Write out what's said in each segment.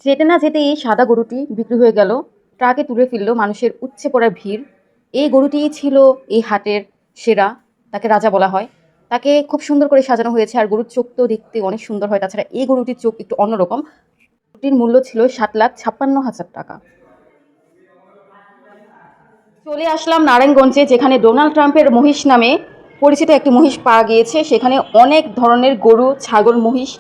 যেতে না যেতেই সাদা গরুটি বিক্রি হয়ে গেল। ট্রাকে তুলে ফেললো, মানুষের উপচে পড়া ভিড়। এই গরুটিই ছিল এই হাটের সেরা। তাকে রাজা বলা হয়। তাকে খুব সুন্দর করে সাজানো হয়েছে, আর গরুর চোখ তো দেখতে অনেক সুন্দর হয়। তাছাড়া এই গরুটির চোখ একটু অন্যরকম। গরুটির মূল্য ছিল 7,56,000 টাকা। চলে আসলাম নারায়ণগঞ্জে, যেখানে ডোনাল্ড ট্রাম্পের মহিষ নামে পরিচিত একটি মহিষ পাওয়া গিয়েছে। সেখানে অনেক ধরনের গরু, ছাগল, মহিষ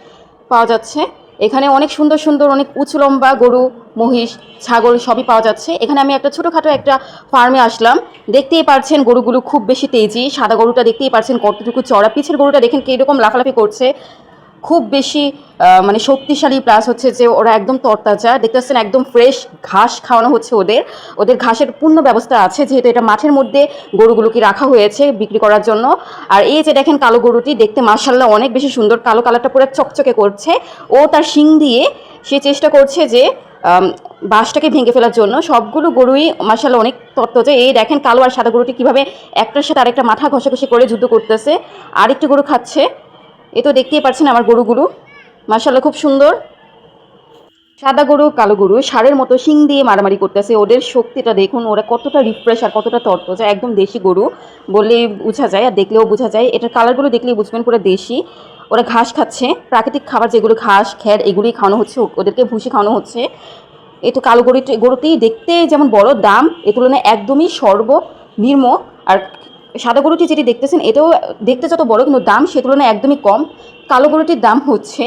পাওয়া যাচ্ছে। এখানে অনেক সুন্দর সুন্দর, অনেক উঁচু লম্বা গরু, মহিষ, ছাগল সবই পাওয়া যাচ্ছে। এখানে আমি একটা ছোটোখাটো একটা ফার্মে আসলাম। দেখতেই পারছেন গরুগুলো খুব বেশি তেজি। সাদা গরুটা দেখতেই পারছেন কতটুকু চড়া। পিছের গরুটা দেখেন কীরকম লাফালাফি করছে, খুব বেশি মানে শক্তিশালী। প্লাস হচ্ছে যে ওরা একদম তরতাজা, দেখতে পাচ্ছেন একদম ফ্রেশ ঘাস খাওয়ানো হচ্ছে ওদের। ওদের ঘাসের পূর্ণ ব্যবস্থা আছে, যেহেতু এটা মাঠের মধ্যে গরুগুলোকে রাখা হয়েছে বিক্রি করার জন্য। আর এই যে দেখেন কালো গরুটি, দেখতে মাশাআল্লাহ অনেক বেশি সুন্দর। কালো কালারটা পুরো চকচকে করছে। ও তার শিং দিয়ে সে চেষ্টা করছে যে বাঁশটাকে ভেঙে ফেলার জন্য। সবগুলো গরুই মাশাআল্লাহ অনেক তরতাজা। এই দেখেন কালো আর সাদা গরুটি কীভাবে একটার সাথে আরেকটা মাথা ঘষাঘষি করে যুদ্ধ করতেছে। আরেকটি গরু খাচ্ছে। এ তো দেখতেই পাচ্ছেন আমার গরুগুলো মাশাআল্লাহ খুব সুন্দর। সাদা গরু, কালো গরু ষাঁড়ের মতো শিং দিয়ে মারামারি করতেছে। ওদের শক্তিটা দেখুন, ওরা কতটা রিফ্রেশ আর কতটা তরতাজা। একদম দেশি গরু বললেই বোঝা যায়, আর দেখলেও বোঝা যায়। এটার কালারগুলো দেখলেই বুঝবেন পুরো দেশি। ওরা ঘাস খাচ্ছে, প্রাকৃতিক খাবার যেগুলো ঘাস খ্যার এগুলোই খাওয়ানো হচ্ছে, ওদেরকে ভুসি খাওয়ানো হচ্ছে। এই তো কালো গরুটি দেখতে যেমন বড়, দাম এ তুলনায় একদমই সর্বনিম্ন। আর সাদা গরুটি যেটি দেখতেছেন, এটাও দেখতে যত বড়, কিন্তু দাম সে তুলনায় একদমই কম। কালো গরুটির দাম হচ্ছে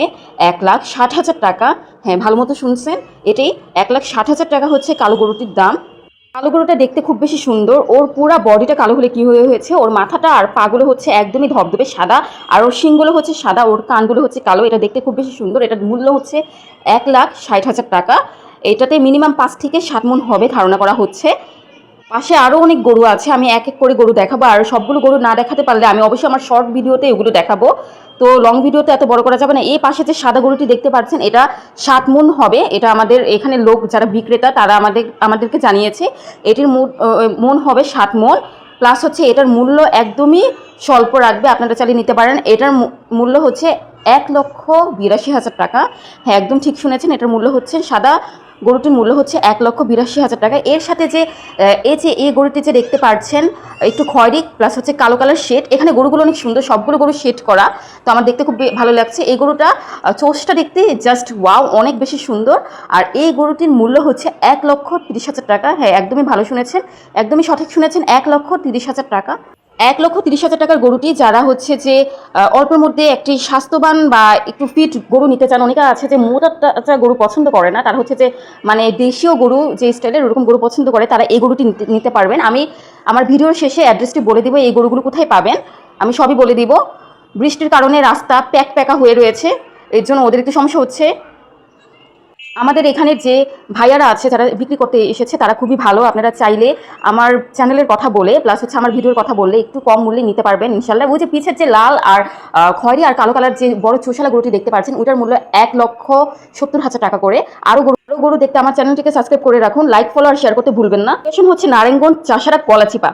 1,60,000 টাকা। হ্যাঁ, ভালো মতো শুনছেন, এটাই 1,60,000 টাকা হচ্ছে কালো গরুটির দাম। কালো গরুটা দেখতে খুব বেশি সুন্দর। ওর পুরা বডিটা কালো হলে কী হয়েছে, ওর মাথাটা আর পাগুলো হচ্ছে একদমই ধবধবে সাদা, আর ওর শিংগুলো হচ্ছে সাদা, ওর কানগুলো হচ্ছে কালো। এটা দেখতে খুব বেশি সুন্দর। এটার মূল্য হচ্ছে 1,60,000 টাকা। এটাতে মিনিমাম 5 থেকে 7 মণ হবে ধারণা করা হচ্ছে। পাশে আরও অনেক গরু আছে, আমি এক এক করে গরু দেখাবো। আর সবগুলো গরু না দেখাতে পারলে আমি অবশ্যই আমার শর্ট ভিডিওতে এগুলো দেখাবো। তো লং ভিডিওতে এত বড় করা যাবে না। এই পাশে যে সাদা গরুটি দেখতে পাচ্ছেন, এটা 7 মণ হবে। এটা আমাদের এখানে লোক যারা বিক্রেতা তারা আমাদেরকে জানিয়েছে এটির মণ হবে 7 মণ। প্লাস হচ্ছে এটার মূল্য একদমই স্বল্প রাখবে, আপনারা চালিয়ে নিতে পারেন। এটার মূল্য হচ্ছে 1,82,000 টাকা। হ্যাঁ, একদম ঠিক শুনেছেন, এটার মূল্য হচ্ছে সাদা গরুটির মূল্য হচ্ছে 1,82,000 টাকা। এর সাথে যে এই গরুটি যে দেখতে পাচ্ছেন একটু খয়েরি প্লাস হচ্ছে কালো কালার শেড। এখানে গরুগুলো অনেক সুন্দর, সবগুলো গরু শেড করা, তো আমার দেখতে খুব ভালো লাগছে। এই গরুটা চোষটা দেখতে জাস্ট ওয়াও, অনেক বেশি সুন্দর। আর এই গরুটির মূল্য হচ্ছে 1,30,000 টাকা। হ্যাঁ, একদমই ভালো শুনেছেন, একদমই সঠিক শুনেছেন, 1,30,000 টাকা। 1,30,000 টাকার গরুটি যারা হচ্ছে যে অল্পের মধ্যে একটি স্বাস্থ্যবান বা একটু ফিট গরু নিতে চান, অনেকে আছে যে মোটা টাচা গরু পছন্দ করে না, তারা হচ্ছে যে মানে দেশীয় গরু যে স্টাইলের ওরকম গরু পছন্দ করে, তারা এই গরুটি নিতে পারবেন। আমি আমার ভিডিওর শেষে অ্যাড্রেসটি বলে দিব, এই গরুগুলো কোথায় পাবেন আমি সবই বলে দিব। বৃষ্টির কারণে রাস্তা প্যাকা হয়ে রয়েছে, এর জন্য ওদের একটু সমস্যা হচ্ছে। আমাদের এখানে যে ভাইয়ারা আছে যারা বিক্রি করতে এসেছে তারা খুবই ভালো। আপনারা চাইলে আমার চ্যানেলের কথা বলে প্লাস হচ্ছে আমার ভিডিওর কথা বললে একটু কম মূল্যে নিতে পারবেন ইনশাল্লাহ। ওই যে পিছের যে লাল আর খয়েরি আর কালো কালার যে বড় চোষালা গরুটি দেখতে পাচ্ছেন, ওইটার মূল্য 1,70,000 টাকা করে। আরও গরু দেখতে আমার চ্যানেলটিকে সাবস্ক্রাইব করে রাখুন, লাইক ফলো আর শেয়ার করতে ভুলবেন না। লোকেশন হচ্ছে নারায়ণগঞ্জ চাষারা কলাচিপা।